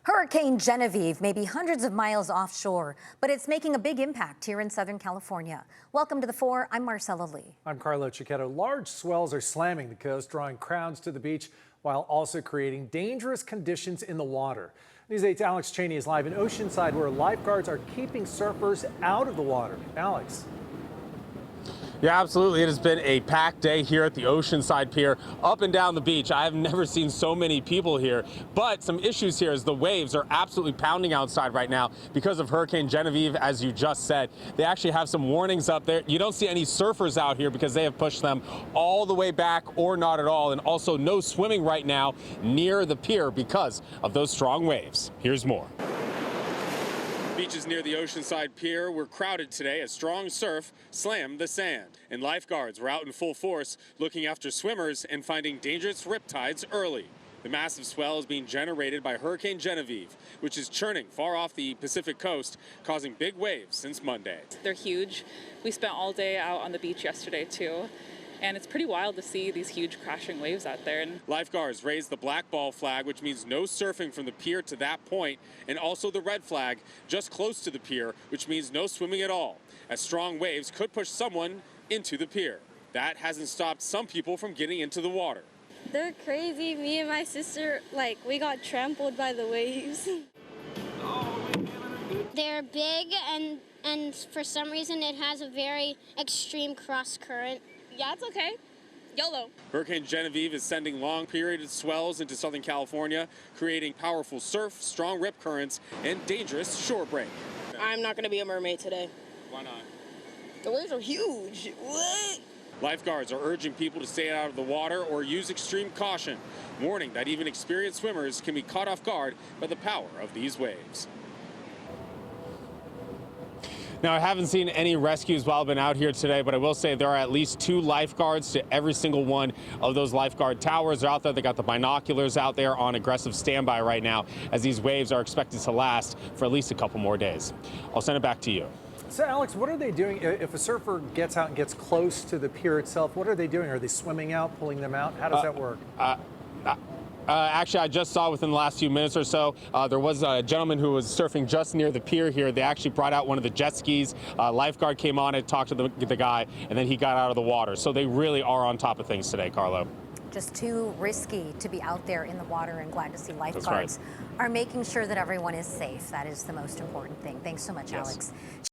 Hurricane Genevieve may be hundreds of miles offshore, but it's making a big impact here in Southern California. Welcome to The 4. I'm Marcella Lee. I'm Carlo Chiquetto. Large swells are slamming the coast, drawing crowds to the beach while also creating dangerous conditions in the water. News 8's Alex Cheney is live in Oceanside, where lifeguards are keeping surfers out of the water. Alex. Yeah, absolutely. It has been a packed day here at the Oceanside Pier, up and down the beach. I have never seen so many people here, but some issues here is the waves are absolutely pounding outside right now because of Hurricane Genevieve, as you just said. They actually have some warnings up there. You don't see any surfers out here because they have pushed them all the way back or not at all, and also no swimming right now near the pier because of those strong waves. Here's more. Beaches near the Oceanside Pier were crowded today as strong surf slammed the sand. And lifeguards were out in full force looking after swimmers and finding dangerous riptides early. The massive swell is being generated by Hurricane Genevieve, which is churning far off the Pacific coast, causing big waves since Monday. They're huge. We spent all day out on the beach yesterday, too. And it's pretty wild to see these huge crashing waves out there. And lifeguards raised the black ball flag, which means no surfing from the pier to that point, and also the red flag just close to the pier, which means no swimming at all, as strong waves could push someone into the pier. That hasn't stopped some people from getting into the water. They're crazy. Me and my sister, we got trampled by the waves. They're big, and for some reason it has a very extreme cross current. Yeah, it's okay. YOLO. Hurricane Genevieve is sending long-period swells into Southern California, creating powerful surf, strong rip currents, and dangerous shore break. I'm not going to be a mermaid today. Why not? The waves are huge. What? Lifeguards are urging people to stay out of the water or use extreme caution, warning that even experienced swimmers can be caught off guard by the power of these waves. Now, I haven't seen any rescues while I've been out here today, but I will say there are at least 2 lifeguards to every single one of those lifeguard towers. They're out there. They got the binoculars out there on aggressive standby right now, as these waves are expected to last for at least a couple more days. I'll send it back to you. So, Alex, what are they doing if a surfer gets out and gets close to the pier itself? What are they doing? Are they swimming out, pulling them out? How does that work? Actually, I just saw within the last few minutes or so, there was a gentleman who was surfing just near the pier here. They actually brought out one of the jet skis. Lifeguard came on and talked to the guy, and then he got out of the water. So they really are on top of things today, Carlo. Just too risky to be out there in the water, and glad to see lifeguards That's right. are making sure that everyone is safe. That is the most important thing. Thanks so much, Yes. Alex.